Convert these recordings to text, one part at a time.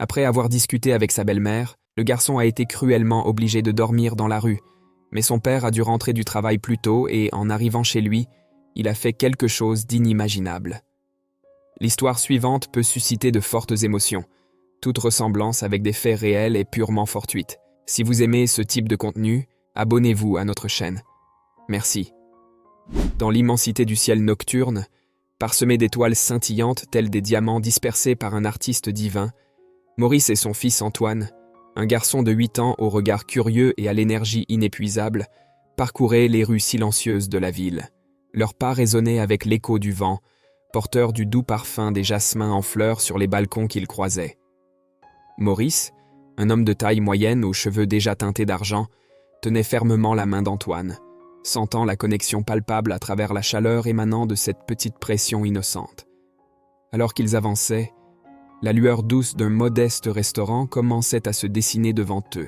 Après avoir discuté avec sa belle-mère, le garçon a été cruellement obligé de dormir dans la rue, mais son père a dû rentrer du travail plus tôt et, en arrivant chez lui, il a fait quelque chose d'inimaginable. L'histoire suivante peut susciter de fortes émotions. Toute ressemblance avec des faits réels est purement fortuite. Si vous aimez ce type de contenu, abonnez-vous à notre chaîne. Merci. Dans l'immensité du ciel nocturne, parsemé d'étoiles scintillantes telles des diamants dispersés par un artiste divin, Maurice et son fils Antoine, un garçon de 8 ans au regard curieux et à l'énergie inépuisable, parcouraient les rues silencieuses de la ville. Leurs pas résonnaient avec l'écho du vent, porteur du doux parfum des jasmins en fleurs sur les balcons qu'ils croisaient. Maurice, un homme de taille moyenne aux cheveux déjà teintés d'argent, tenait fermement la main d'Antoine, sentant la connexion palpable à travers la chaleur émanant de cette petite pression innocente. Alors qu'ils avançaient, la lueur douce d'un modeste restaurant commençait à se dessiner devant eux.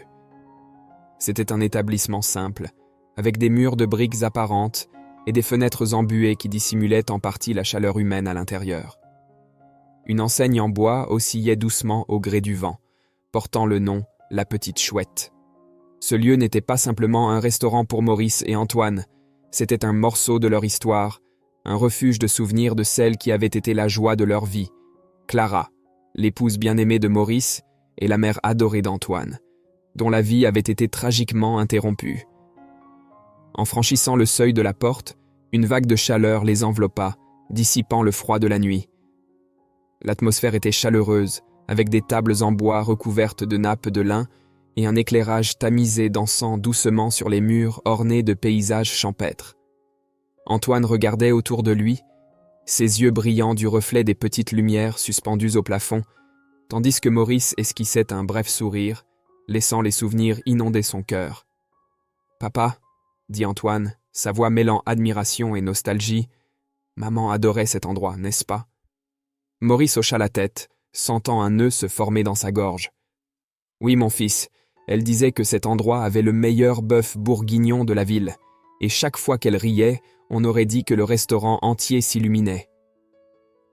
C'était un établissement simple, avec des murs de briques apparentes et des fenêtres embuées qui dissimulaient en partie la chaleur humaine à l'intérieur. Une enseigne en bois oscillait doucement au gré du vent, portant le nom « La Petite Chouette ». Ce lieu n'était pas simplement un restaurant pour Maurice et Antoine, c'était un morceau de leur histoire, un refuge de souvenirs de celle qui avait été la joie de leur vie, Clara, l'épouse bien-aimée de Maurice et la mère adorée d'Antoine, dont la vie avait été tragiquement interrompue. En franchissant le seuil de la porte, une vague de chaleur les enveloppa, dissipant le froid de la nuit. L'atmosphère était chaleureuse, avec des tables en bois recouvertes de nappes de lin et un éclairage tamisé dansant doucement sur les murs ornés de paysages champêtres. Antoine regardait autour de lui, ses yeux brillants du reflet des petites lumières suspendues au plafond, tandis que Maurice esquissait un bref sourire, laissant les souvenirs inonder son cœur. « Papa », dit Antoine, sa voix mêlant admiration et nostalgie, « maman adorait cet endroit, n'est-ce pas ?» Maurice hocha la tête, sentant un nœud se former dans sa gorge. « Oui, mon fils, elle disait que cet endroit avait le meilleur bœuf bourguignon de la ville, et chaque fois qu'elle riait, on aurait dit que le restaurant entier s'illuminait. »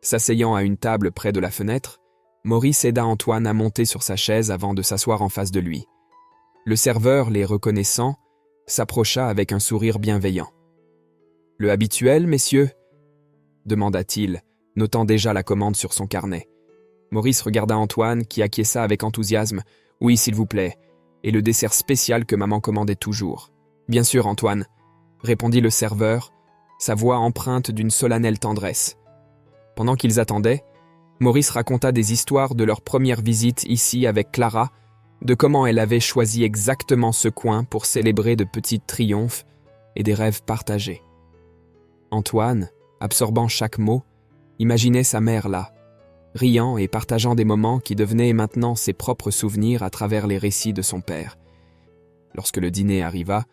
S'asseyant à une table près de la fenêtre, Maurice aida Antoine à monter sur sa chaise avant de s'asseoir en face de lui. Le serveur, les reconnaissant, s'approcha avec un sourire bienveillant. « Le habituel, messieurs ?» demanda-t-il, notant déjà la commande sur son carnet. Maurice regarda Antoine, qui acquiesça avec enthousiasme. « Oui, s'il vous plaît, et le dessert spécial que maman commandait toujours. »« Bien sûr, Antoine, » répondit le serveur, sa voix empreinte d'une solennelle tendresse. Pendant qu'ils attendaient, Maurice raconta des histoires de leur première visite ici avec Clara, de comment elle avait choisi exactement ce coin pour célébrer de petits triomphes et des rêves partagés. Antoine, absorbant chaque mot, imaginait sa mère là, riant et partageant des moments qui devenaient maintenant ses propres souvenirs à travers les récits de son père. Lorsque le dîner arriva,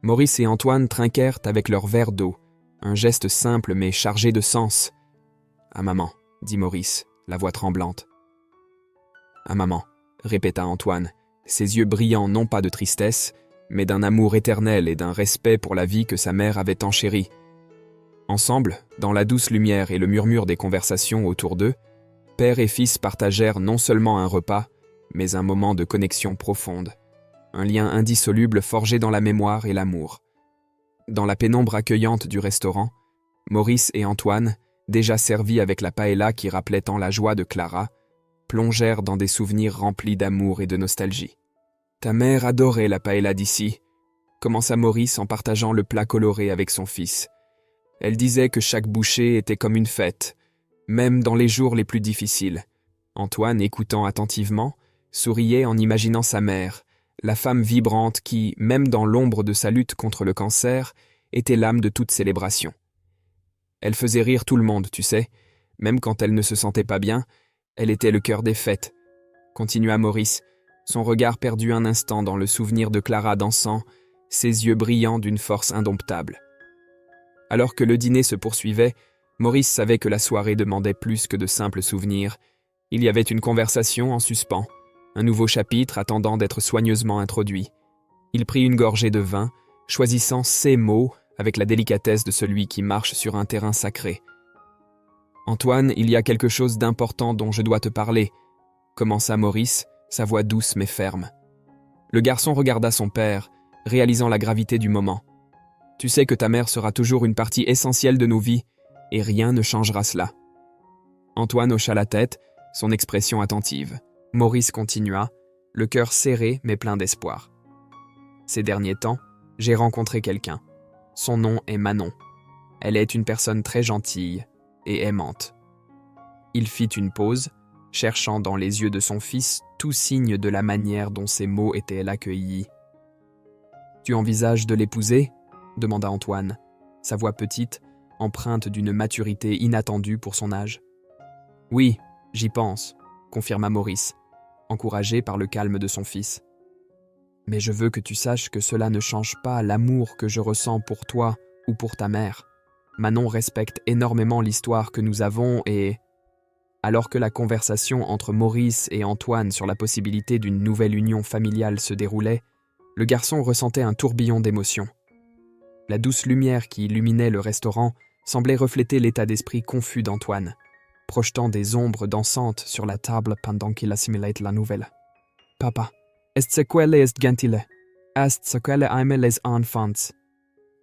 Maurice et Antoine trinquèrent avec leur verre d'eau, un geste simple mais chargé de sens. « À maman », dit Maurice, la voix tremblante. « À maman », répéta Antoine, ses yeux brillants non pas de tristesse, mais d'un amour éternel et d'un respect pour la vie que sa mère avait tant chérie. Ensemble, dans la douce lumière et le murmure des conversations autour d'eux, père et fils partagèrent non seulement un repas, mais un moment de connexion profonde, un lien indissoluble forgé dans la mémoire et l'amour. Dans la pénombre accueillante du restaurant, Maurice et Antoine, déjà servis avec la paella qui rappelait tant la joie de Clara, plongèrent dans des souvenirs remplis d'amour et de nostalgie. « Ta mère adorait la paella d'ici », commença Maurice en partageant le plat coloré avec son fils. Elle disait que chaque bouchée était comme une fête, même dans les jours les plus difficiles. Antoine, écoutant attentivement, souriait en imaginant sa mère, la femme vibrante qui, même dans l'ombre de sa lutte contre le cancer, était l'âme de toute célébration. Elle faisait rire tout le monde, tu sais, même quand elle ne se sentait pas bien, elle était le cœur des fêtes, continua Maurice, son regard perdu un instant dans le souvenir de Clara dansant, ses yeux brillants d'une force indomptable. Alors que le dîner se poursuivait, Maurice savait que la soirée demandait plus que de simples souvenirs. Il y avait une conversation en suspens, un nouveau chapitre attendant d'être soigneusement introduit. Il prit une gorgée de vin, choisissant ses mots avec la délicatesse de celui qui marche sur un terrain sacré. « Antoine, il y a quelque chose d'important dont je dois te parler. commença Maurice, sa voix douce mais ferme. Le garçon regarda son père, réalisant la gravité du moment. « Tu sais que ta mère sera toujours une partie essentielle de nos vies, et rien ne changera cela. » Antoine hocha la tête, son expression attentive. Maurice continua, le cœur serré mais plein d'espoir. « Ces derniers temps, j'ai rencontré quelqu'un. Son nom est Manon. Elle est une personne très gentille et aimante. » Il fit une pause, cherchant dans les yeux de son fils tout signe de la manière dont ces mots étaient accueillis. « Tu envisages de l'épouser » demanda Antoine, sa voix petite, empreinte d'une maturité inattendue pour son âge. « Oui, j'y pense », confirma Maurice, encouragé par le calme de son fils. « Mais je veux que tu saches que cela ne change pas l'amour que je ressens pour toi ou pour ta mère. Manon respecte énormément l'histoire que nous avons et... » Alors que la conversation entre Maurice et Antoine sur la possibilité d'une nouvelle union familiale se déroulait, le garçon ressentait un tourbillon d'émotions. La douce lumière qui illuminait le restaurant semblait refléter l'état d'esprit confus d'Antoine, projetant des ombres dansantes sur la table pendant qu'il assimilait la nouvelle. « Papa, est-ce qu'elle est gentille? Est-ce qu'elle aime les enfants ?»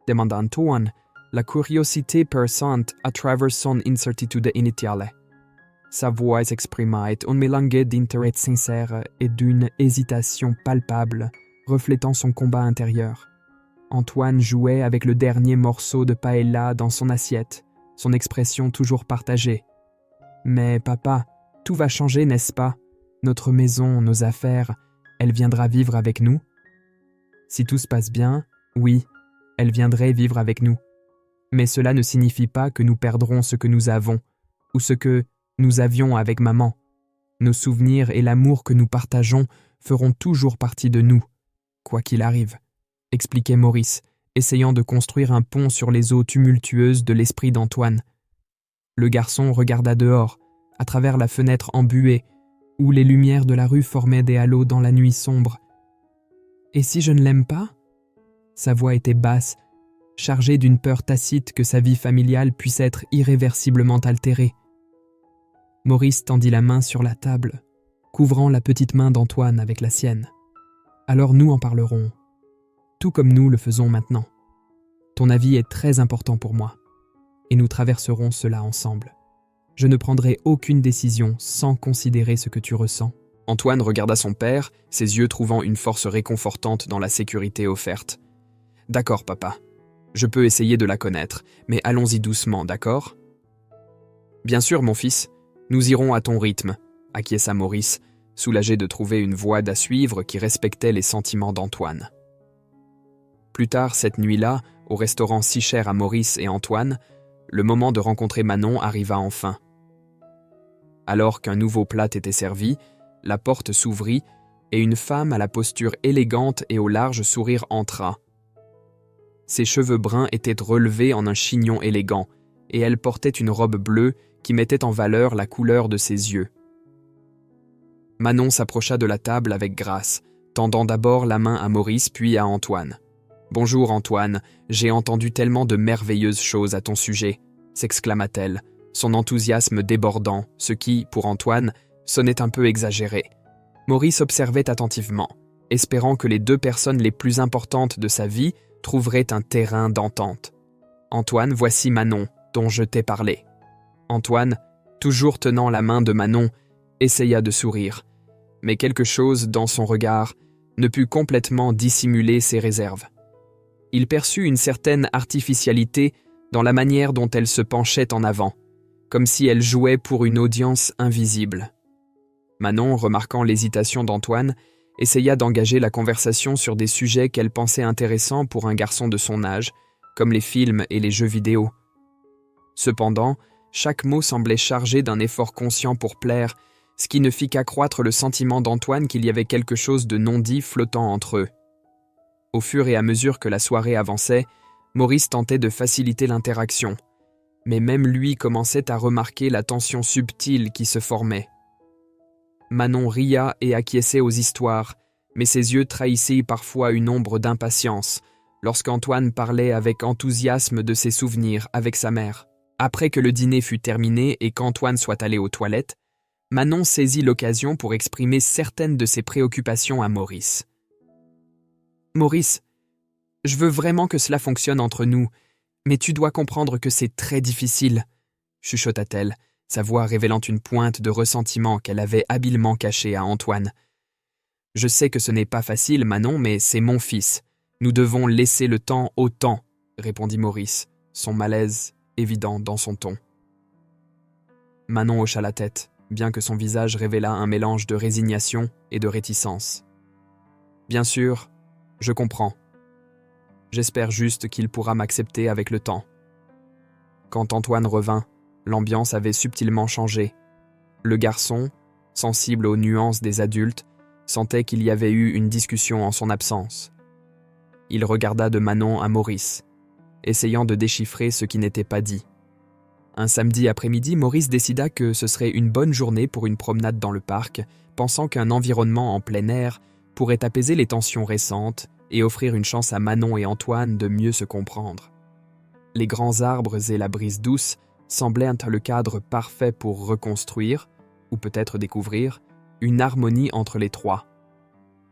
demanda Antoine, la curiosité perçante à travers son incertitude initiale. Sa voix exprimait un mélange d'intérêt sincère et d'une hésitation palpable, reflétant son combat intérieur. Antoine jouait avec le dernier morceau de paella dans son assiette, son expression toujours partagée. « Mais papa, tout va changer, n'est-ce pas? Notre maison, nos affaires, elle viendra vivre avec nous? » Si tout se passe bien, oui, elle viendrait vivre avec nous. Mais cela ne signifie pas que nous perdrons ce que nous avons, ou ce que nous avions avec maman. Nos souvenirs et l'amour que nous partageons feront toujours partie de nous, quoi qu'il arrive, expliquait Maurice, essayant de construire un pont sur les eaux tumultueuses de l'esprit d'Antoine. Le garçon regarda dehors, à travers la fenêtre embuée, où les lumières de la rue formaient des halos dans la nuit sombre. « Et si je ne l'aime pas ?» Sa voix était basse, chargée d'une peur tacite que sa vie familiale puisse être irréversiblement altérée. Maurice tendit la main sur la table, couvrant la petite main d'Antoine avec la sienne. « Alors nous en parlerons, tout comme nous le faisons maintenant. Ton avis est très important pour moi, et nous traverserons cela ensemble. Je ne prendrai aucune décision sans considérer ce que tu ressens. » Antoine regarda son père, ses yeux trouvant une force réconfortante dans la sécurité offerte. « D'accord, papa. Je peux essayer de la connaître, mais allons-y doucement, d'accord ? » « Bien sûr, mon fils. Nous irons à ton rythme, » acquiesça Maurice, soulagé de trouver une voie à suivre qui respectait les sentiments d'Antoine. Plus tard cette nuit-là, au restaurant si cher à Maurice et Antoine, le moment de rencontrer Manon arriva enfin. Alors qu'un nouveau plat était servi, la porte s'ouvrit et une femme à la posture élégante et au large sourire entra. Ses cheveux bruns étaient relevés en un chignon élégant, et elle portait une robe bleue qui mettait en valeur la couleur de ses yeux. Manon s'approcha de la table avec grâce, tendant d'abord la main à Maurice puis à Antoine. « Bonjour Antoine, j'ai entendu tellement de merveilleuses choses à ton sujet », s'exclama-t-elle, son enthousiasme débordant, ce qui, pour Antoine, sonnait un peu exagéré. Maurice observait attentivement, espérant que les deux personnes les plus importantes de sa vie trouveraient un terrain d'entente. « Antoine, voici Manon, dont je t'ai parlé. » Antoine, toujours tenant la main de Manon, essaya de sourire, mais quelque chose dans son regard ne put complètement dissimuler ses réserves. Il perçut une certaine artificialité dans la manière dont elle se penchait en avant, comme si elle jouait pour une audience invisible. Manon, remarquant l'hésitation d'Antoine, essaya d'engager la conversation sur des sujets qu'elle pensait intéressants pour un garçon de son âge, comme les films et les jeux vidéo. Cependant, chaque mot semblait chargé d'un effort conscient pour plaire, ce qui ne fit qu'accroître le sentiment d'Antoine qu'il y avait quelque chose de non dit flottant entre eux. Au fur et à mesure que la soirée avançait, Maurice tentait de faciliter l'interaction, mais même lui commençait à remarquer la tension subtile qui se formait. Manon ria et acquiesçait aux histoires, mais ses yeux trahissaient parfois une ombre d'impatience lorsqu'Antoine parlait avec enthousiasme de ses souvenirs avec sa mère. Après que le dîner fut terminé et qu'Antoine soit allé aux toilettes, Manon saisit l'occasion pour exprimer certaines de ses préoccupations à Maurice. « Maurice, je veux vraiment que cela fonctionne entre nous, mais tu dois comprendre que c'est très difficile, » chuchota-t-elle, sa voix révélant une pointe de ressentiment qu'elle avait habilement cachée à Antoine. « Je sais que ce n'est pas facile, Manon, mais c'est mon fils. Nous devons laisser le temps au temps, » répondit Maurice, son malaise évident dans son ton. Manon hocha la tête, bien que son visage révélât un mélange de résignation et de réticence. « Bien sûr, je comprends. J'espère juste qu'il pourra m'accepter avec le temps. » Quand Antoine revint, l'ambiance avait subtilement changé. Le garçon, sensible aux nuances des adultes, sentait qu'il y avait eu une discussion en son absence. Il regarda de Manon à Maurice, essayant de déchiffrer ce qui n'était pas dit. Un samedi après-midi, Maurice décida que ce serait une bonne journée pour une promenade dans le parc, pensant qu'un environnement en plein air pourrait apaiser les tensions récentes et offrir une chance à Manon et Antoine de mieux se comprendre. Les grands arbres et la brise douce semblaient le cadre parfait pour reconstruire, ou peut-être découvrir, une harmonie entre les trois.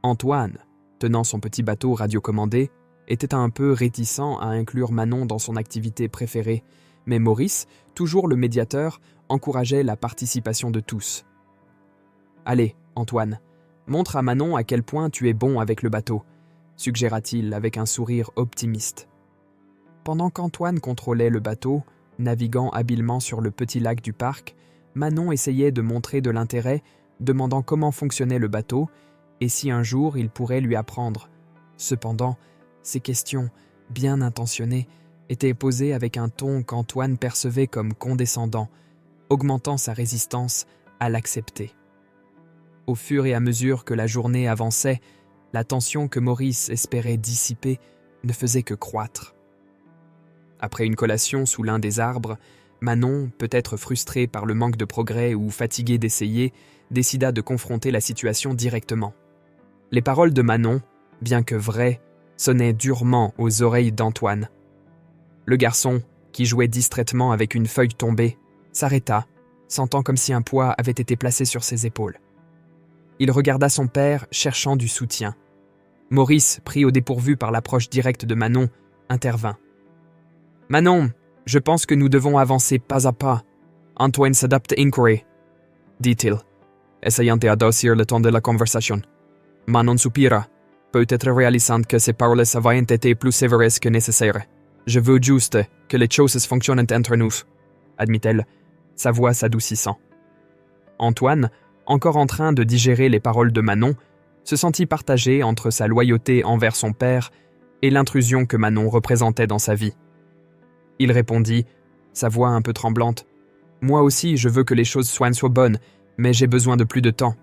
Antoine, tenant son petit bateau radiocommandé, était un peu réticent à inclure Manon dans son activité préférée, mais Maurice, toujours le médiateur, encourageait la participation de tous. « Allez, Antoine, montre à Manon à quel point tu es bon avec le bateau, » suggéra-t-il avec un sourire optimiste. Pendant qu'Antoine contrôlait le bateau, naviguant habilement sur le petit lac du parc, Manon essayait de montrer de l'intérêt, demandant comment fonctionnait le bateau et si un jour il pourrait lui apprendre. Cependant, ces questions, bien intentionnées, étaient posées avec un ton qu'Antoine percevait comme condescendant, augmentant sa résistance à l'accepter. Au fur et à mesure que la journée avançait, la tension que Maurice espérait dissiper ne faisait que croître. Après une collation sous l'un des arbres, Manon, peut-être frustrée par le manque de progrès ou fatiguée d'essayer, décida de confronter la situation directement. Les paroles de Manon, bien que vraies, sonnaient durement aux oreilles d'Antoine. Le garçon, qui jouait distraitement avec une feuille tombée, s'arrêta, sentant comme si un poids avait été placé sur ses épaules. Il regarda son père, cherchant du soutien. Maurice, pris au dépourvu par l'approche directe de Manon, intervint. « Manon, je pense que nous devons avancer pas à pas. Antoine s'adapte à inquiry, dit-il, essayant d'adoucir le ton de la conversation. Manon soupira, peut-être réalisant que ses paroles avaient été plus sévères que nécessaire. Je veux juste que les choses fonctionnent entre nous, admit-elle, sa voix s'adoucissant. Antoine, encore en train de digérer les paroles de Manon, se sentit partagé entre sa loyauté envers son père et l'intrusion que Manon représentait dans sa vie. Il répondit, sa voix un peu tremblante, « Moi aussi, je veux que les choses soient bonnes, mais j'ai besoin de plus de temps. »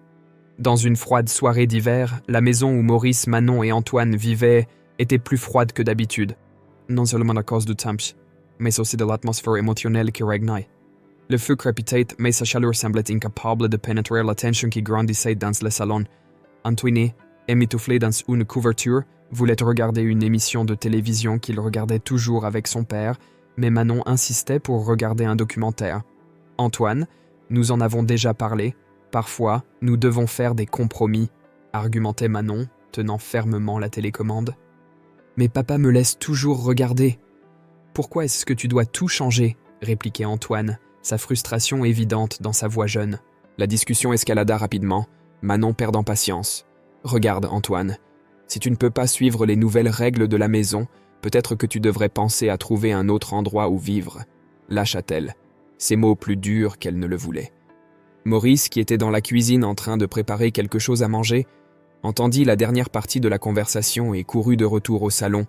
Dans une froide soirée d'hiver, la maison où Maurice, Manon et Antoine vivaient était plus froide que d'habitude. Non seulement à cause du temps, mais aussi de l'atmosphère émotionnelle qui régnait. Le feu crépitait, mais sa chaleur semblait incapable de pénétrer la tension qui grandissait dans le salon. Antoine, émitouflé dans une couverture, voulait regarder une émission de télévision qu'il regardait toujours avec son père, mais Manon insistait pour regarder un documentaire. Antoine, nous en avons déjà parlé, parfois nous devons faire des compromis, argumentait Manon, tenant fermement la télécommande. Mais papa me laisse toujours regarder. Pourquoi est-ce que tu dois tout changer ? Répliquait Antoine, sa frustration évidente dans sa voix jeune. La discussion escalada rapidement, Manon perdant patience. Regarde, Antoine, si tu ne peux pas suivre les nouvelles règles de la maison, peut-être que tu devrais penser à trouver un autre endroit où vivre. Lâcha-t-elle, ces mots plus durs qu'elle ne le voulait. Maurice, qui était dans la cuisine en train de préparer quelque chose à manger, entendit la dernière partie de la conversation et courut de retour au salon,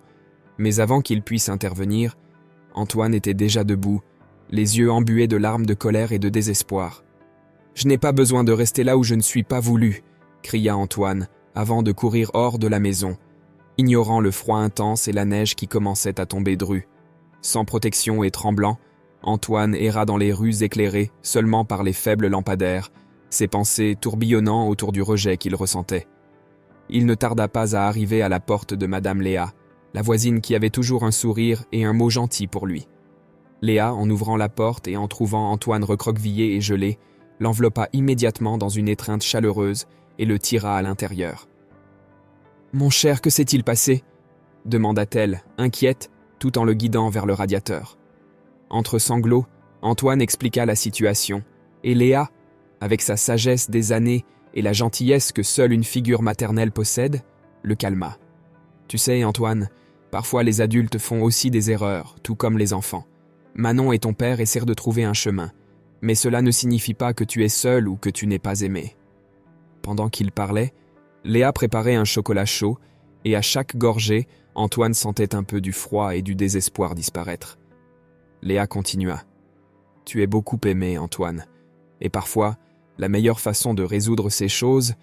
mais avant qu'il puisse intervenir, Antoine était déjà debout, les yeux embués de larmes de colère et de désespoir. « Je n'ai pas besoin de rester là où je ne suis pas voulu !» cria Antoine, avant de courir hors de la maison, ignorant le froid intense et la neige qui commençait à tomber dru. Sans protection et tremblant, Antoine erra dans les rues éclairées seulement par les faibles lampadaires, ses pensées tourbillonnant autour du rejet qu'il ressentait. Il ne tarda pas à arriver à la porte de Madame Léa, la voisine qui avait toujours un sourire et un mot gentil pour lui. Léa, en ouvrant la porte et en trouvant Antoine recroquevillé et gelé, l'enveloppa immédiatement dans une étreinte chaleureuse et le tira à l'intérieur. « Mon cher, que s'est-il passé ?» demanda-t-elle, inquiète, tout en le guidant vers le radiateur. Entre sanglots, Antoine expliqua la situation, et Léa, avec sa sagesse des années et la gentillesse que seule une figure maternelle possède, le calma. « Tu sais, Antoine, parfois les adultes font aussi des erreurs, tout comme les enfants. Manon et ton père essaient de trouver un chemin, mais cela ne signifie pas que tu es seul ou que tu n'es pas aimé. » Pendant qu'il parlait, Léa préparait un chocolat chaud, et à chaque gorgée, Antoine sentait un peu du froid et du désespoir disparaître. Léa continua. « Tu es beaucoup aimé, Antoine, et parfois, la meilleure façon de résoudre ces choses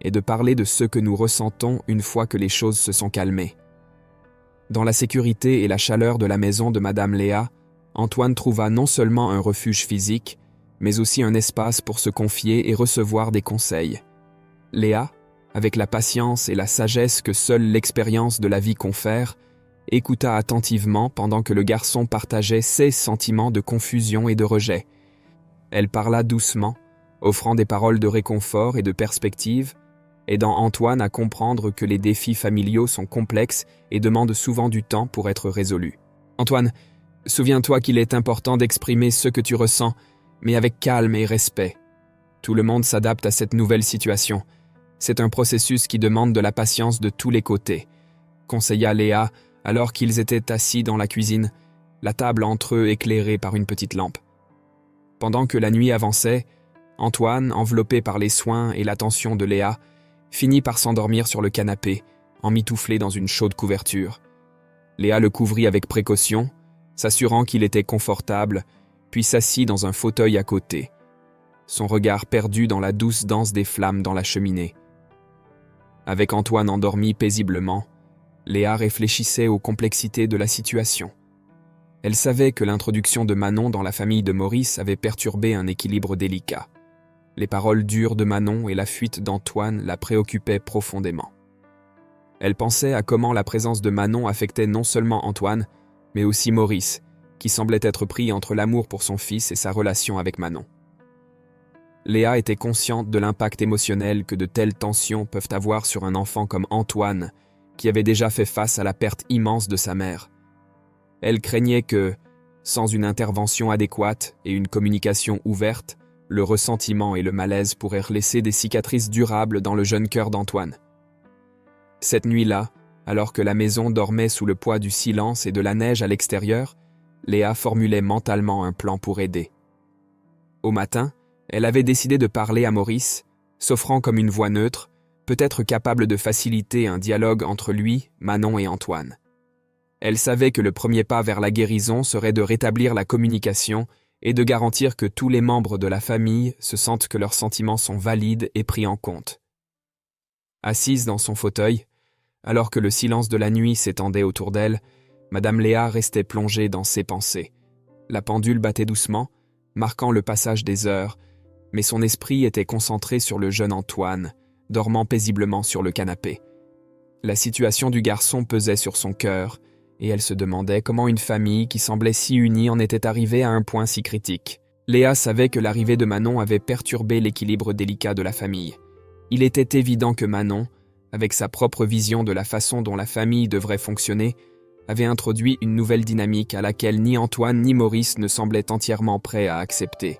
est de parler de ce que nous ressentons une fois que les choses se sont calmées. » Dans la sécurité et la chaleur de la maison de Madame Léa, Antoine trouva non seulement un refuge physique, mais aussi un espace pour se confier et recevoir des conseils. Léa, avec la patience et la sagesse que seule l'expérience de la vie confère, écouta attentivement pendant que le garçon partageait ses sentiments de confusion et de rejet. Elle parla doucement, offrant des paroles de réconfort et de perspective, aidant Antoine à comprendre que les défis familiaux sont complexes et demandent souvent du temps pour être résolus. « Antoine, souviens-toi qu'il est important d'exprimer ce que tu ressens, mais avec calme et respect. Tout le monde s'adapte à cette nouvelle situation. C'est un processus qui demande de la patience de tous les côtés, » conseilla Léa alors qu'ils étaient assis dans la cuisine, la table entre eux éclairée par une petite lampe. Pendant que la nuit avançait, Antoine, enveloppé par les soins et l'attention de Léa, finit par s'endormir sur le canapé, emmitouflé dans une chaude couverture. Léa le couvrit avec précaution, s'assurant qu'il était confortable, puis s'assit dans un fauteuil à côté, son regard perdu dans la douce danse des flammes dans la cheminée. Avec Antoine endormi paisiblement, Léa réfléchissait aux complexités de la situation. Elle savait que l'introduction de Manon dans la famille de Maurice avait perturbé un équilibre délicat. Les paroles dures de Manon et la fuite d'Antoine la préoccupaient profondément. Elle pensait à comment la présence de Manon affectait non seulement Antoine, mais aussi Maurice, qui semblait être pris entre l'amour pour son fils et sa relation avec Manon. Léa était consciente de l'impact émotionnel que de telles tensions peuvent avoir sur un enfant comme Antoine, qui avait déjà fait face à la perte immense de sa mère. Elle craignait que, sans une intervention adéquate et une communication ouverte, le ressentiment et le malaise pourraient laisser des cicatrices durables dans le jeune cœur d'Antoine. Cette nuit-là, alors que la maison dormait sous le poids du silence et de la neige à l'extérieur, Léa formulait mentalement un plan pour aider. Au matin, elle avait décidé de parler à Maurice, s'offrant comme une voix neutre, peut-être capable de faciliter un dialogue entre lui, Manon et Antoine. Elle savait que le premier pas vers la guérison serait de rétablir la communication et de garantir que tous les membres de la famille se sentent que leurs sentiments sont valides et pris en compte. Assise dans son fauteuil, alors que le silence de la nuit s'étendait autour d'elle, Madame Léa restait plongée dans ses pensées. La pendule battait doucement, marquant le passage des heures, mais son esprit était concentré sur le jeune Antoine, dormant paisiblement sur le canapé. La situation du garçon pesait sur son cœur, et elle se demandait comment une famille qui semblait si unie en était arrivée à un point si critique. Léa savait que l'arrivée de Manon avait perturbé l'équilibre délicat de la famille. Il était évident que Manon, avec sa propre vision de la façon dont la famille devrait fonctionner, avait introduit une nouvelle dynamique à laquelle ni Antoine ni Maurice ne semblaient entièrement prêts à accepter.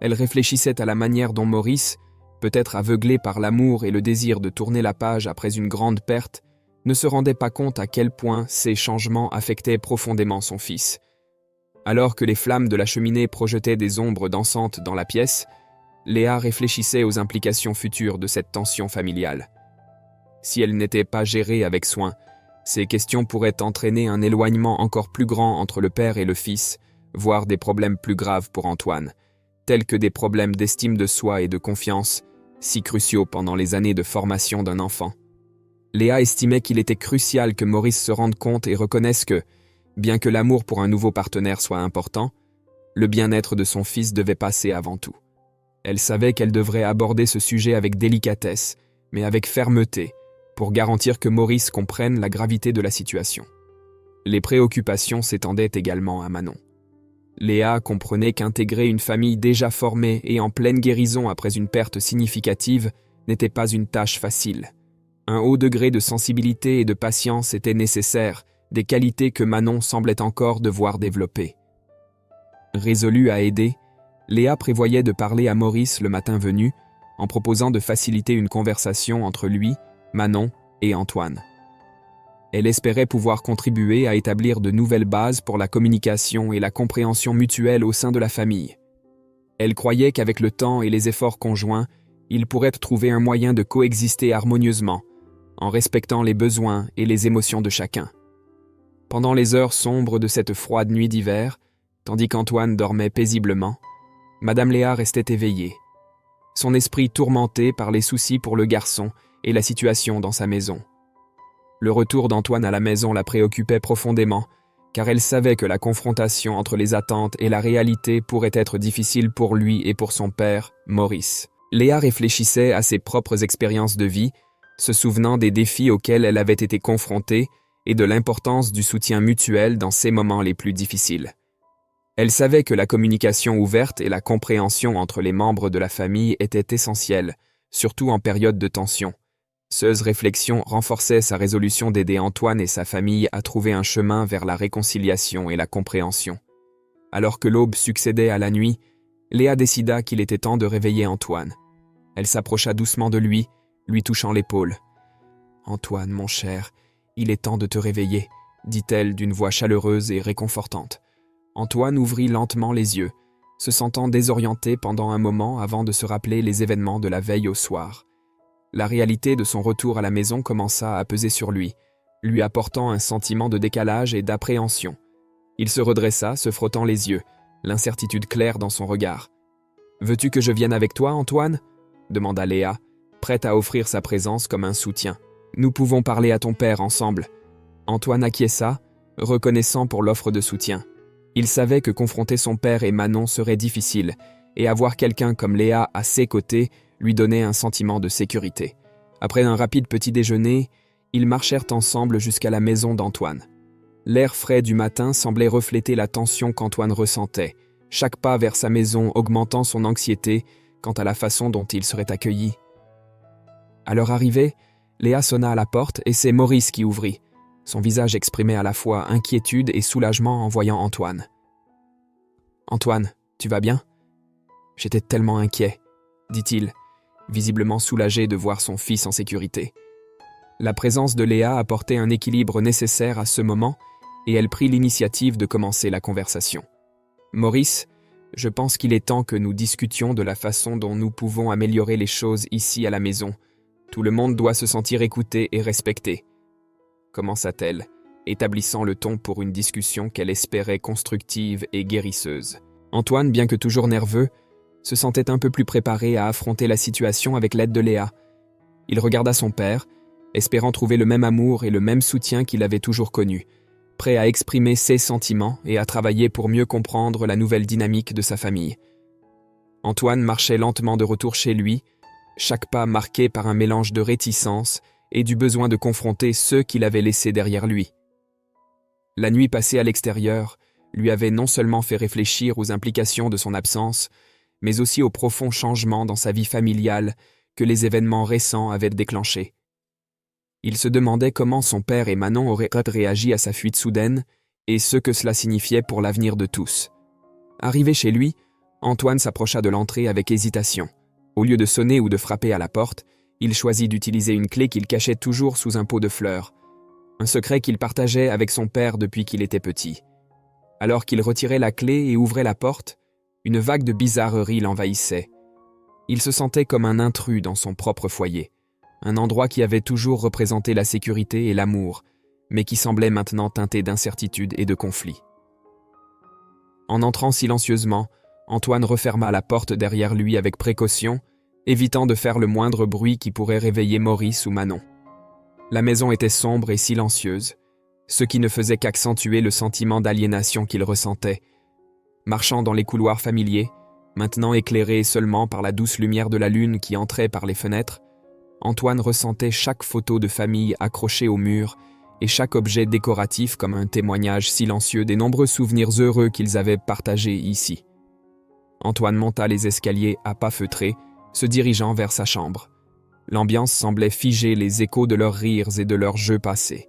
Elle réfléchissait à la manière dont Maurice, peut-être aveuglé par l'amour et le désir de tourner la page après une grande perte, ne se rendait pas compte à quel point ces changements affectaient profondément son fils. Alors que les flammes de la cheminée projetaient des ombres dansantes dans la pièce, Léa réfléchissait aux implications futures de cette tension familiale. Si elle n'était pas gérée avec soin, ces questions pourraient entraîner un éloignement encore plus grand entre le père et le fils, voire des problèmes plus graves pour Antoine, tels que des problèmes d'estime de soi et de confiance, si cruciaux pendant les années de formation d'un enfant. Léa estimait qu'il était crucial que Maurice se rende compte et reconnaisse que, bien que l'amour pour un nouveau partenaire soit important, le bien-être de son fils devait passer avant tout. Elle savait qu'elle devrait aborder ce sujet avec délicatesse, mais avec fermeté, pour garantir que Maurice comprenne la gravité de la situation. Les préoccupations s'étendaient également à Manon. Léa comprenait qu'intégrer une famille déjà formée et en pleine guérison après une perte significative n'était pas une tâche facile. Un haut degré de sensibilité et de patience était nécessaire, des qualités que Manon semblait encore devoir développer. Résolue à aider, Léa prévoyait de parler à Maurice le matin venu, en proposant de faciliter une conversation entre lui, Manon et Antoine. Elle espérait pouvoir contribuer à établir de nouvelles bases pour la communication et la compréhension mutuelle au sein de la famille. Elle croyait qu'avec le temps et les efforts conjoints, ils pourraient trouver un moyen de coexister harmonieusement, en respectant les besoins et les émotions de chacun. Pendant les heures sombres de cette froide nuit d'hiver, tandis qu'Antoine dormait paisiblement, Madame Léa restait éveillée, son esprit tourmenté par les soucis pour le garçon et la situation dans sa maison. Le retour d'Antoine à la maison la préoccupait profondément, car elle savait que la confrontation entre les attentes et la réalité pourrait être difficile pour lui et pour son père, Maurice. Léa réfléchissait à ses propres expériences de vie, se souvenant des défis auxquels elle avait été confrontée et de l'importance du soutien mutuel dans ces moments les plus difficiles. Elle savait que la communication ouverte et la compréhension entre les membres de la famille étaient essentielles, surtout en période de tension. Ces réflexions renforçaient sa résolution d'aider Antoine et sa famille à trouver un chemin vers la réconciliation et la compréhension. Alors que l'aube succédait à la nuit, Léa décida qu'il était temps de réveiller Antoine. Elle s'approcha doucement de lui touchant l'épaule. « Antoine, mon cher, il est temps de te réveiller, » dit-elle d'une voix chaleureuse et réconfortante. Antoine ouvrit lentement les yeux, se sentant désorienté pendant un moment avant de se rappeler les événements de la veille au soir. La réalité de son retour à la maison commença à peser sur lui apportant un sentiment de décalage et d'appréhension. Il se redressa, se frottant les yeux, l'incertitude claire dans son regard. « Veux-tu que je vienne avec toi, Antoine ?» demanda Léa, prête à offrir sa présence comme un soutien. « Nous pouvons parler à ton père ensemble. » Antoine acquiesça, reconnaissant pour l'offre de soutien. Il savait que confronter son père et Manon serait difficile, et avoir quelqu'un comme Léa à ses côtés lui donnait un sentiment de sécurité. Après un rapide petit déjeuner, ils marchèrent ensemble jusqu'à la maison d'Antoine. L'air frais du matin semblait refléter la tension qu'Antoine ressentait, chaque pas vers sa maison augmentant son anxiété quant à la façon dont il serait accueilli. À leur arrivée, Léa sonna à la porte et c'est Maurice qui ouvrit. Son visage exprimait à la fois inquiétude et soulagement en voyant Antoine. « Antoine, tu vas bien ? J'étais tellement inquiet, » dit-il, visiblement soulagé de voir son fils en sécurité. La présence de Léa apportait un équilibre nécessaire à ce moment et elle prit l'initiative de commencer la conversation. « Maurice, je pense qu'il est temps que nous discutions de la façon dont nous pouvons améliorer les choses ici à la maison. Tout le monde doit se sentir écouté et respecté. » commença-t-elle, établissant le ton pour une discussion qu'elle espérait constructive et guérisseuse. Antoine, bien que toujours nerveux, se sentait un peu plus préparé à affronter la situation avec l'aide de Léa. Il regarda son père, espérant trouver le même amour et le même soutien qu'il avait toujours connu, prêt à exprimer ses sentiments et à travailler pour mieux comprendre la nouvelle dynamique de sa famille. Antoine marchait lentement de retour chez lui, chaque pas marqué par un mélange de réticence et du besoin de confronter ceux qu'il avait laissés derrière lui. La nuit passée à l'extérieur lui avait non seulement fait réfléchir aux implications de son absence, mais aussi aux profonds changements dans sa vie familiale que les événements récents avaient déclenchés. Il se demandait comment son père et Manon auraient réagi à sa fuite soudaine et ce que cela signifiait pour l'avenir de tous. Arrivé chez lui, Antoine s'approcha de l'entrée avec hésitation. Au lieu de sonner ou de frapper à la porte, il choisit d'utiliser une clé qu'il cachait toujours sous un pot de fleurs, un secret qu'il partageait avec son père depuis qu'il était petit. Alors qu'il retirait la clé et ouvrait la porte, une vague de bizarrerie l'envahissait. Il se sentait comme un intrus dans son propre foyer, un endroit qui avait toujours représenté la sécurité et l'amour, mais qui semblait maintenant teinté d'incertitude et de conflit. En entrant silencieusement, Antoine referma la porte derrière lui avec précaution, évitant de faire le moindre bruit qui pourrait réveiller Maurice ou Manon. La maison était sombre et silencieuse, ce qui ne faisait qu'accentuer le sentiment d'aliénation qu'il ressentait. Marchant dans les couloirs familiers, maintenant éclairés seulement par la douce lumière de la lune qui entrait par les fenêtres, Antoine ressentait chaque photo de famille accrochée au mur et chaque objet décoratif comme un témoignage silencieux des nombreux souvenirs heureux qu'ils avaient partagés ici. Antoine monta les escaliers à pas feutrés, se dirigeant vers sa chambre. L'ambiance semblait figer les échos de leurs rires et de leurs jeux passés.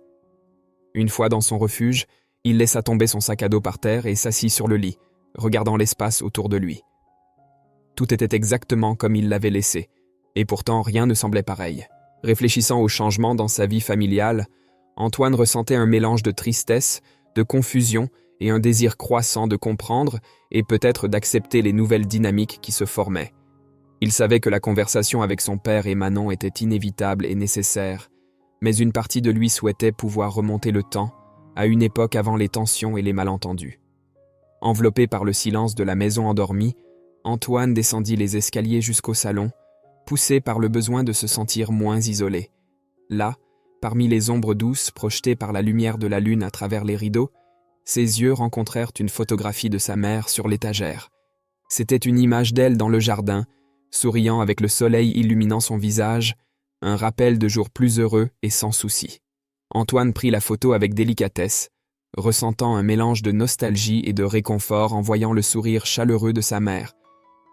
Une fois dans son refuge, il laissa tomber son sac à dos par terre et s'assit sur le lit, regardant l'espace autour de lui. Tout était exactement comme il l'avait laissé, et pourtant rien ne semblait pareil. Réfléchissant aux changements dans sa vie familiale, Antoine ressentait un mélange de tristesse, de confusion et un désir croissant de comprendre et peut-être d'accepter les nouvelles dynamiques qui se formaient. Il savait que la conversation avec son père et Manon était inévitable et nécessaire, mais une partie de lui souhaitait pouvoir remonter le temps à une époque avant les tensions et les malentendus. Enveloppé par le silence de la maison endormie, Antoine descendit les escaliers jusqu'au salon, poussé par le besoin de se sentir moins isolé. Là, parmi les ombres douces projetées par la lumière de la lune à travers les rideaux, ses yeux rencontrèrent une photographie de sa mère sur l'étagère. C'était une image d'elle dans le jardin, souriant avec le soleil illuminant son visage, un rappel de jours plus heureux et sans soucis. Antoine prit la photo avec délicatesse, ressentant un mélange de nostalgie et de réconfort en voyant le sourire chaleureux de sa mère.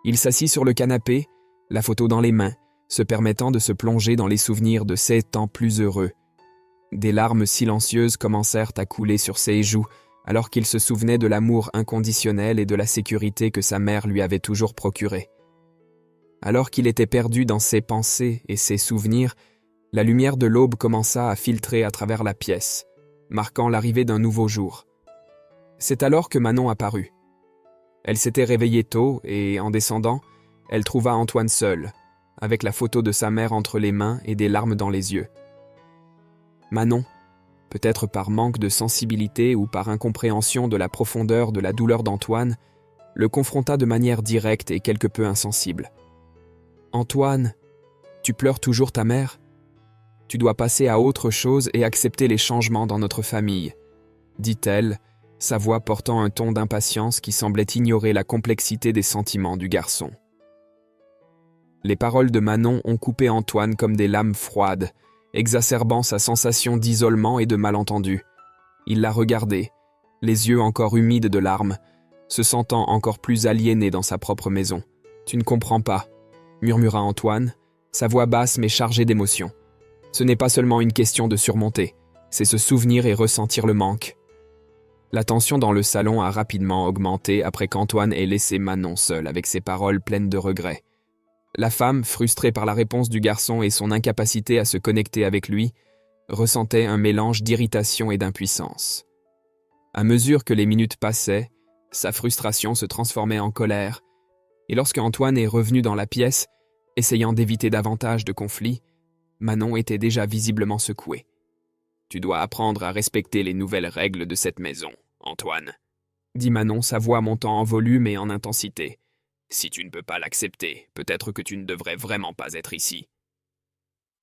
Il s'assit sur le canapé, la photo dans les mains, se permettant de se plonger dans les souvenirs de ces temps plus heureux. Des larmes silencieuses commencèrent à couler sur ses joues, alors qu'il se souvenait de l'amour inconditionnel et de la sécurité que sa mère lui avait toujours procuré. Alors qu'il était perdu dans ses pensées et ses souvenirs, la lumière de l'aube commença à filtrer à travers la pièce, marquant l'arrivée d'un nouveau jour. C'est alors que Manon apparut. Elle s'était réveillée tôt et, en descendant, elle trouva Antoine seul, avec la photo de sa mère entre les mains et des larmes dans les yeux. Manon, peut-être par manque de sensibilité ou par incompréhension de la profondeur de la douleur d'Antoine, le confronta de manière directe et quelque peu insensible. « Antoine, tu pleures toujours ta mère ? Tu dois passer à autre chose et accepter les changements dans notre famille, » dit-elle, sa voix portant un ton d'impatience qui semblait ignorer la complexité des sentiments du garçon. Les paroles de Manon ont coupé Antoine comme des lames froides, exacerbant sa sensation d'isolement et de malentendu. Il la regardait, les yeux encore humides de larmes, se sentant encore plus aliéné dans sa propre maison. « Tu ne comprends pas », murmura Antoine, sa voix basse mais chargée d'émotion. « Ce n'est pas seulement une question de surmonter, c'est se souvenir et ressentir le manque. » La tension dans le salon a rapidement augmenté après qu'Antoine ait laissé Manon seule avec ses paroles pleines de regrets. La femme, frustrée par la réponse du garçon et son incapacité à se connecter avec lui, ressentait un mélange d'irritation et d'impuissance. À mesure que les minutes passaient, sa frustration se transformait en colère, et lorsque Antoine est revenu dans la pièce, essayant d'éviter davantage de conflits, Manon était déjà visiblement secouée. « Tu dois apprendre à respecter les nouvelles règles de cette maison, Antoine, » dit Manon, sa voix montant en volume et en intensité. « Si tu ne peux pas l'accepter, peut-être que tu ne devrais vraiment pas être ici. »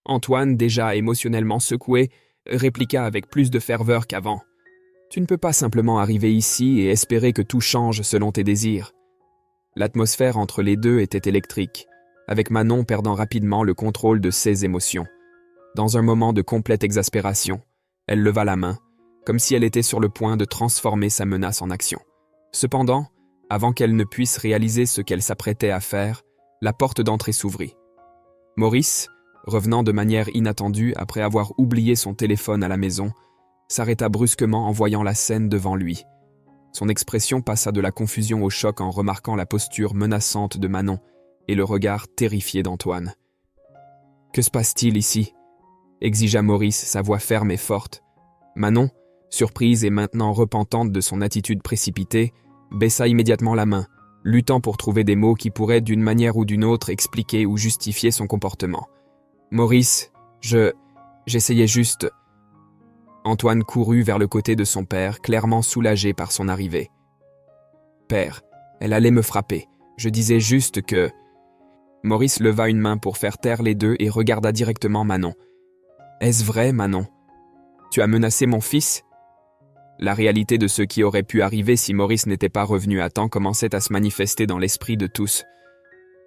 Antoine, déjà émotionnellement secoué, répliqua avec plus de ferveur qu'avant. « Tu ne peux pas simplement arriver ici et espérer que tout change selon tes désirs. » L'atmosphère entre les deux était électrique, avec Manon perdant rapidement le contrôle de ses émotions. Dans un moment de complète exaspération, elle leva la main, comme si elle était sur le point de transformer sa menace en action. Cependant, avant qu'elle ne puisse réaliser ce qu'elle s'apprêtait à faire, la porte d'entrée s'ouvrit. Maurice, revenant de manière inattendue après avoir oublié son téléphone à la maison, s'arrêta brusquement en voyant la scène devant lui. Son expression passa de la confusion au choc en remarquant la posture menaçante de Manon et le regard terrifié d'Antoine. « Que se passe-t-il ici ?» exigea Maurice, sa voix ferme et forte. Manon, surprise et maintenant repentante de son attitude précipitée, baissa immédiatement la main, luttant pour trouver des mots qui pourraient d'une manière ou d'une autre expliquer ou justifier son comportement. « Maurice, j'essayais juste... » Antoine courut vers le côté de son père, clairement soulagé par son arrivée. « Père, elle allait me frapper. Je disais juste que... » Maurice leva une main pour faire taire les deux et regarda directement Manon. « Est-ce vrai, Manon? Tu as menacé mon fils ?» La réalité de ce qui aurait pu arriver si Maurice n'était pas revenu à temps commençait à se manifester dans l'esprit de tous.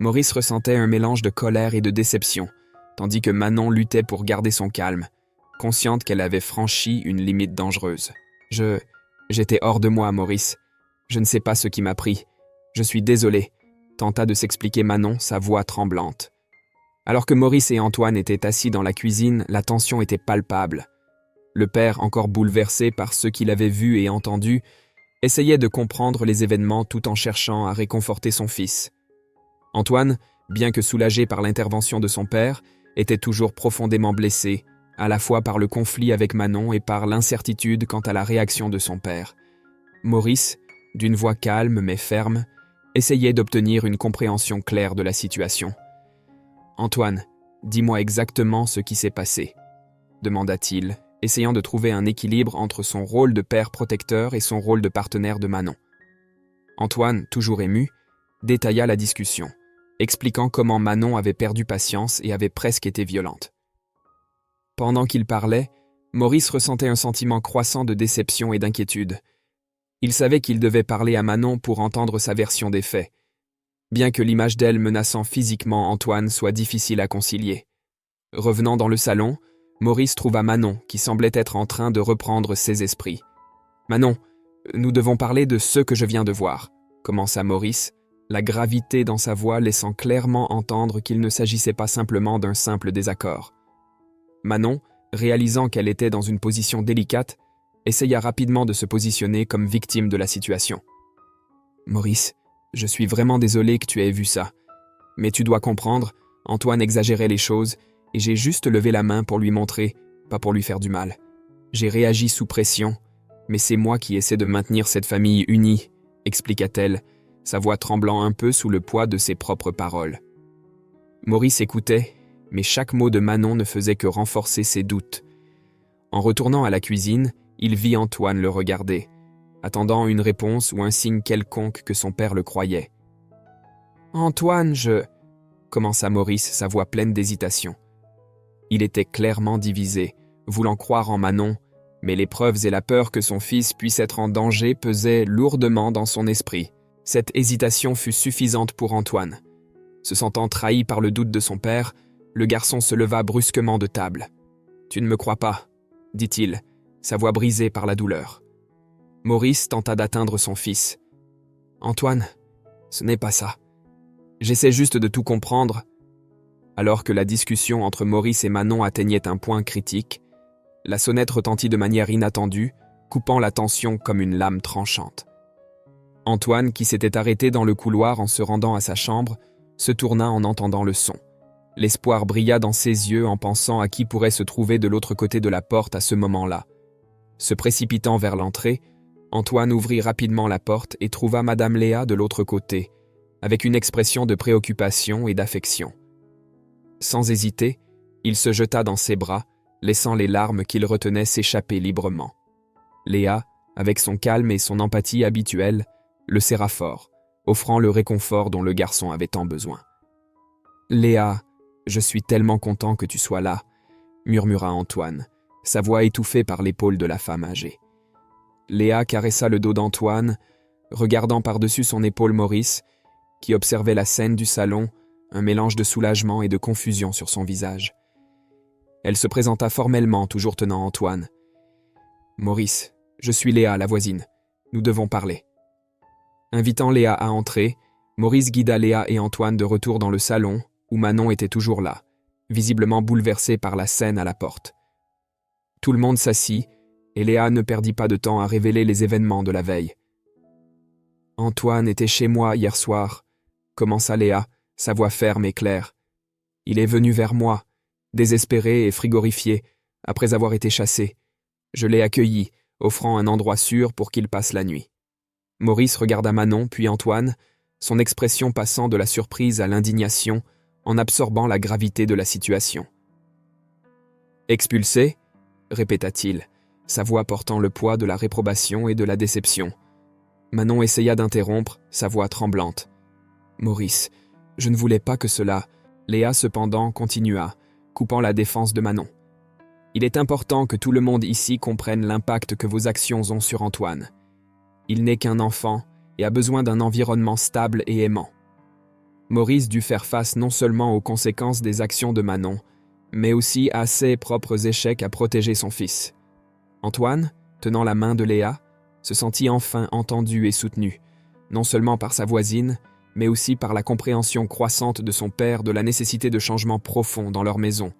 Maurice ressentait un mélange de colère et de déception, tandis que Manon luttait pour garder son calme. consciente qu'elle avait franchi une limite dangereuse. J'étais hors de moi, Maurice. Je ne sais pas ce qui m'a pris. Je suis désolé, tenta de s'expliquer Manon, sa voix tremblante. Alors que Maurice et Antoine étaient assis dans la cuisine, la tension était palpable. Le père, encore bouleversé par ce qu'il avait vu et entendu, essayait de comprendre les événements tout en cherchant à réconforter son fils. Antoine, bien que soulagé par l'intervention de son père, était toujours profondément blessé, à la fois par le conflit avec Manon et par l'incertitude quant à la réaction de son père. Maurice, d'une voix calme mais ferme, essayait d'obtenir une compréhension claire de la situation. « Antoine, dis-moi exactement ce qui s'est passé », demanda-t-il, essayant de trouver un équilibre entre son rôle de père protecteur et son rôle de partenaire de Manon. Antoine, toujours ému, détailla la discussion, expliquant comment Manon avait perdu patience et avait presque été violente. Pendant qu'il parlait, Maurice ressentait un sentiment croissant de déception et d'inquiétude. Il savait qu'il devait parler à Manon pour entendre sa version des faits, bien que l'image d'elle menaçant physiquement Antoine soit difficile à concilier. Revenant dans le salon, Maurice trouva Manon qui semblait être en train de reprendre ses esprits. « Manon, nous devons parler de ce que je viens de voir », commença Maurice, la gravité dans sa voix laissant clairement entendre qu'il ne s'agissait pas simplement d'un simple désaccord. Manon, réalisant qu'elle était dans une position délicate, essaya rapidement de se positionner comme victime de la situation. « Maurice, je suis vraiment désolé que tu aies vu ça. Mais tu dois comprendre, Antoine exagérait les choses et j'ai juste levé la main pour lui montrer, pas pour lui faire du mal. J'ai réagi sous pression, mais c'est moi qui essaie de maintenir cette famille unie, expliqua-t-elle, sa voix tremblant un peu sous le poids de ses propres paroles. Maurice écoutait, mais chaque mot de Manon ne faisait que renforcer ses doutes. En retournant à la cuisine, il vit Antoine le regarder, attendant une réponse ou un signe quelconque que son père le croyait. « Antoine, commença Maurice, sa voix pleine d'hésitation. Il était clairement divisé, voulant croire en Manon, mais les preuves et la peur que son fils puisse être en danger pesaient lourdement dans son esprit. Cette hésitation fut suffisante pour Antoine. Se sentant trahi par le doute de son père, le garçon se leva brusquement de table. « Tu ne me crois pas », dit-il, sa voix brisée par la douleur. Maurice tenta d'atteindre son fils. « Antoine, ce n'est pas ça. J'essaie juste de tout comprendre. » Alors que la discussion entre Maurice et Manon atteignait un point critique, la sonnette retentit de manière inattendue, coupant la tension comme une lame tranchante. Antoine, qui s'était arrêté dans le couloir en se rendant à sa chambre, se tourna en entendant le son. L'espoir brilla dans ses yeux en pensant à qui pourrait se trouver de l'autre côté de la porte à ce moment-là. Se précipitant vers l'entrée, Antoine ouvrit rapidement la porte et trouva Madame Léa de l'autre côté, avec une expression de préoccupation et d'affection. Sans hésiter, il se jeta dans ses bras, laissant les larmes qu'il retenait s'échapper librement. Léa, avec son calme et son empathie habituelle, le serra fort, offrant le réconfort dont le garçon avait tant besoin. « Léa, je suis tellement content que tu sois là », murmura Antoine, sa voix étouffée par l'épaule de la femme âgée. Léa caressa le dos d'Antoine, regardant par-dessus son épaule Maurice, qui observait la scène du salon, un mélange de soulagement et de confusion sur son visage. Elle se présenta formellement, toujours tenant Antoine. « Maurice, je suis Léa, la voisine. Nous devons parler. » Invitant Léa à entrer, Maurice guida Léa et Antoine de retour dans le salon, où Manon était toujours là, visiblement bouleversée par la scène à la porte. Tout le monde s'assit, et Léa ne perdit pas de temps à révéler les événements de la veille. « Antoine était chez moi hier soir, » commença Léa, sa voix ferme et claire. « Il est venu vers moi, désespéré et frigorifié, après avoir été chassé. Je l'ai accueilli, offrant un endroit sûr pour qu'il passe la nuit. » Maurice regarda Manon puis Antoine, son expression passant de la surprise à l'indignation en absorbant la gravité de la situation. « Expulsé ?» répéta-t-il, sa voix portant le poids de la réprobation et de la déception. Manon essaya d'interrompre, sa voix tremblante. « Maurice, je ne voulais pas que cela... » Léa cependant continua, coupant la défense de Manon. « Il est important que tout le monde ici comprenne l'impact que vos actions ont sur Antoine. Il n'est qu'un enfant et a besoin d'un environnement stable et aimant. » Maurice dut faire face non seulement aux conséquences des actions de Manon, mais aussi à ses propres échecs à protéger son fils. Antoine, tenant la main de Léa, se sentit enfin entendu et soutenu, non seulement par sa voisine, mais aussi par la compréhension croissante de son père de la nécessité de changements profonds dans leur maison.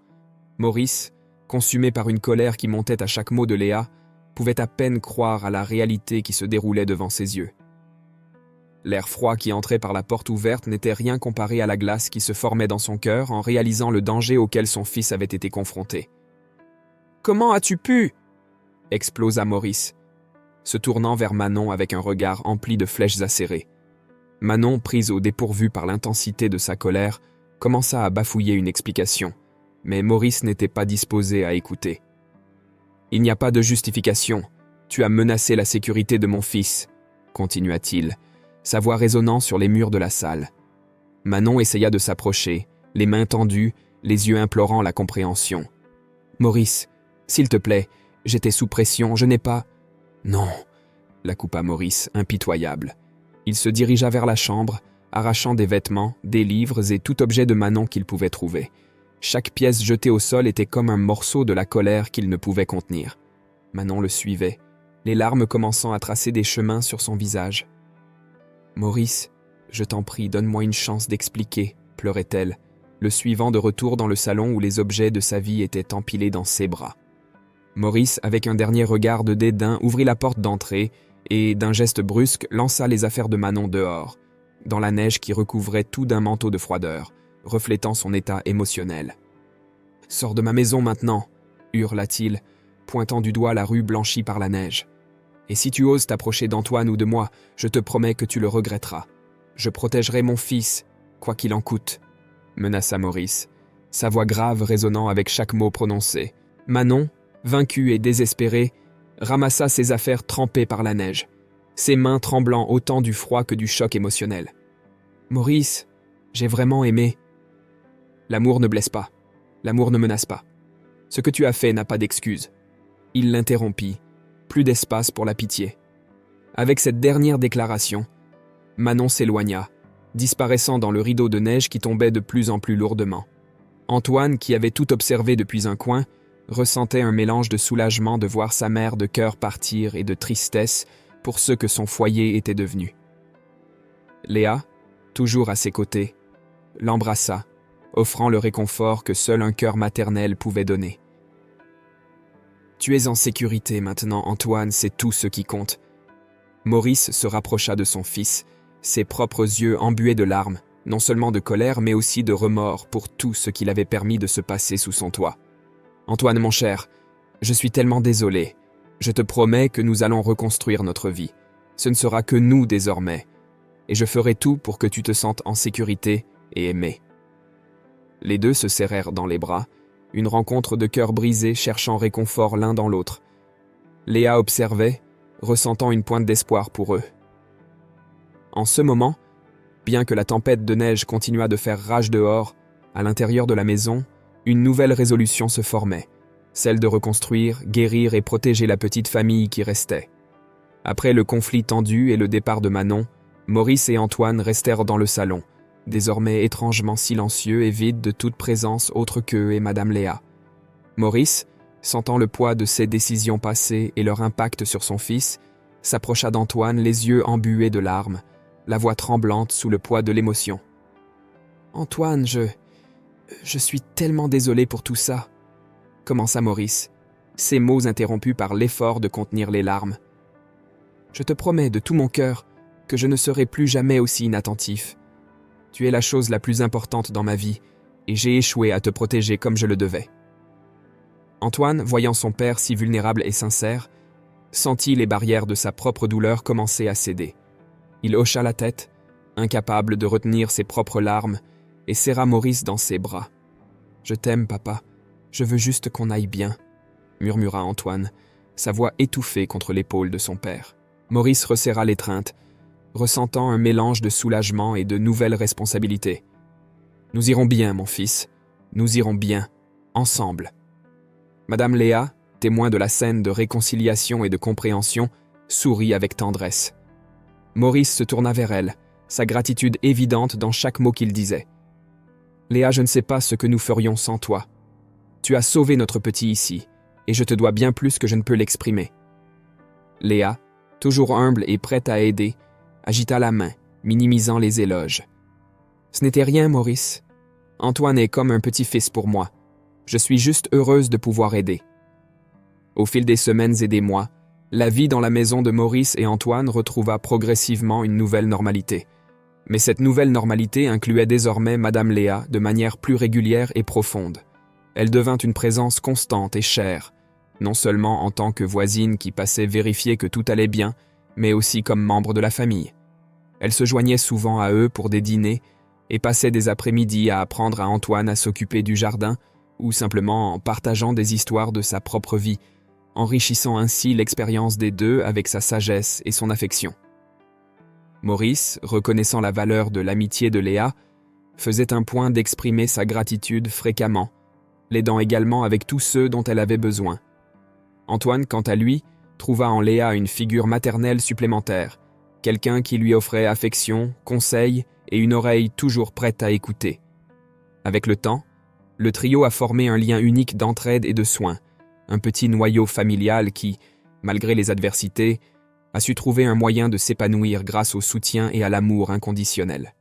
Maurice, consumé par une colère qui montait à chaque mot de Léa, pouvait à peine croire à la réalité qui se déroulait devant ses yeux. L'air froid qui entrait par la porte ouverte n'était rien comparé à la glace qui se formait dans son cœur en réalisant le danger auquel son fils avait été confronté. « Comment as-tu pu » explosa Maurice, se tournant vers Manon avec un regard empli de flèches acérées. Manon, prise au dépourvu par l'intensité de sa colère, commença à bafouiller une explication, mais Maurice n'était pas disposé à écouter. « Il n'y a pas de justification. Tu as menacé la sécurité de mon fils, » continua-t-il, sa voix résonnant sur les murs de la salle. Manon essaya de s'approcher, les mains tendues, les yeux implorant la compréhension. « Maurice, s'il te plaît, j'étais sous pression, je n'ai pas… » « Non !» la coupa Maurice, impitoyable. Il se dirigea vers la chambre, arrachant des vêtements, des livres et tout objet de Manon qu'il pouvait trouver. Chaque pièce jetée au sol était comme un morceau de la colère qu'il ne pouvait contenir. Manon le suivait, les larmes commençant à tracer des chemins sur son visage. « Maurice, je t'en prie, donne-moi une chance d'expliquer, » pleurait-elle, le suivant de retour dans le salon où les objets de sa vie étaient empilés dans ses bras. Maurice, avec un dernier regard de dédain, ouvrit la porte d'entrée et, d'un geste brusque, lança les affaires de Manon dehors, dans la neige qui recouvrait tout d'un manteau de froideur, reflétant son état émotionnel. « Sors de ma maison maintenant !» hurla-t-il, pointant du doigt la rue blanchie par la neige. « Et si tu oses t'approcher d'Antoine ou de moi, je te promets que tu le regretteras. Je protégerai mon fils, quoi qu'il en coûte !» menaça Maurice, sa voix grave résonnant avec chaque mot prononcé. Manon, vaincue et désespérée, ramassa ses affaires trempées par la neige, ses mains tremblant autant du froid que du choc émotionnel. « Maurice, j'ai vraiment aimé. » « L'amour ne blesse pas, l'amour ne menace pas. Ce que tu as fait n'a pas d'excuse. » Il l'interrompit, plus d'espace pour la pitié. Avec cette dernière déclaration, Manon s'éloigna, disparaissant dans le rideau de neige qui tombait de plus en plus lourdement. Antoine, qui avait tout observé depuis un coin, ressentait un mélange de soulagement de voir sa mère de cœur partir et de tristesse pour ce que son foyer était devenu. Léa, toujours à ses côtés, l'embrassa, offrant le réconfort que seul un cœur maternel pouvait donner. « Tu es en sécurité maintenant, Antoine, c'est tout ce qui compte. » Maurice se rapprocha de son fils, ses propres yeux embués de larmes, non seulement de colère mais aussi de remords pour tout ce qu'il avait permis de se passer sous son toit. Antoine, mon cher, je suis tellement désolé. Je te promets que nous allons reconstruire notre vie. Ce ne sera que nous désormais. Et je ferai tout pour que tu te sentes en sécurité et aimé. Les deux se serrèrent dans les bras, une rencontre de cœurs brisés cherchant réconfort l'un dans l'autre. Léa observait, ressentant une pointe d'espoir pour eux. En ce moment, bien que la tempête de neige continuât de faire rage dehors, à l'intérieur de la maison, une nouvelle résolution se formait, celle de reconstruire, guérir et protéger la petite famille qui restait. Après le conflit tendu et le départ de Manon, Maurice et Antoine restèrent dans le salon, désormais étrangement silencieux et vide de toute présence autre qu'eux et Madame Léa. Maurice, sentant le poids de ses décisions passées et leur impact sur son fils, s'approcha d'Antoine les yeux embués de larmes, la voix tremblante sous le poids de l'émotion. « Antoine, je suis tellement désolé pour tout ça, » commença Maurice, ses mots interrompus par l'effort de contenir les larmes. « Je te promets de tout mon cœur que je ne serai plus jamais aussi inattentif. Tu es la chose la plus importante dans ma vie, et j'ai échoué à te protéger comme je le devais. » Antoine, voyant son père si vulnérable et sincère, sentit les barrières de sa propre douleur commencer à céder. Il hocha la tête, incapable de retenir ses propres larmes, et serra Maurice dans ses bras. « Je t'aime, papa. Je veux juste qu'on aille bien, » murmura Antoine, sa voix étouffée contre l'épaule de son père. Maurice resserra l'étreinte, ressentant un mélange de soulagement et de nouvelles responsabilités. « Nous irons bien, mon fils. Nous irons bien, ensemble. » Madame Léa, témoin de la scène de réconciliation et de compréhension, sourit avec tendresse. Maurice se tourna vers elle, sa gratitude évidente dans chaque mot qu'il disait. « Léa, je ne sais pas ce que nous ferions sans toi. Tu as sauvé notre petit ici, et je te dois bien plus que je ne peux l'exprimer. » Léa, toujours humble et prête à aider, agita la main, minimisant les éloges. « Ce n'était rien, Maurice. Antoine est comme un petit-fils pour moi. Je suis juste heureuse de pouvoir aider. » Au fil des semaines et des mois, la vie dans la maison de Maurice et Antoine retrouva progressivement une nouvelle normalité. Mais cette nouvelle normalité incluait désormais Madame Léa de manière plus régulière et profonde. Elle devint une présence constante et chère, non seulement en tant que voisine qui passait vérifier que tout allait bien, mais aussi comme membre de la famille. Elle se joignait souvent à eux pour des dîners et passait des après-midi à apprendre à Antoine à s'occuper du jardin ou simplement en partageant des histoires de sa propre vie, enrichissant ainsi l'expérience des deux avec sa sagesse et son affection. Maurice, reconnaissant la valeur de l'amitié de Léa, faisait un point d'exprimer sa gratitude fréquemment, l'aidant également avec tous ceux dont elle avait besoin. Antoine, quant à lui, trouva en Léa une figure maternelle supplémentaire, quelqu'un qui lui offrait affection, conseils et une oreille toujours prête à écouter. Avec le temps, le trio a formé un lien unique d'entraide et de soins, un petit noyau familial qui, malgré les adversités, a su trouver un moyen de s'épanouir grâce au soutien et à l'amour inconditionnel.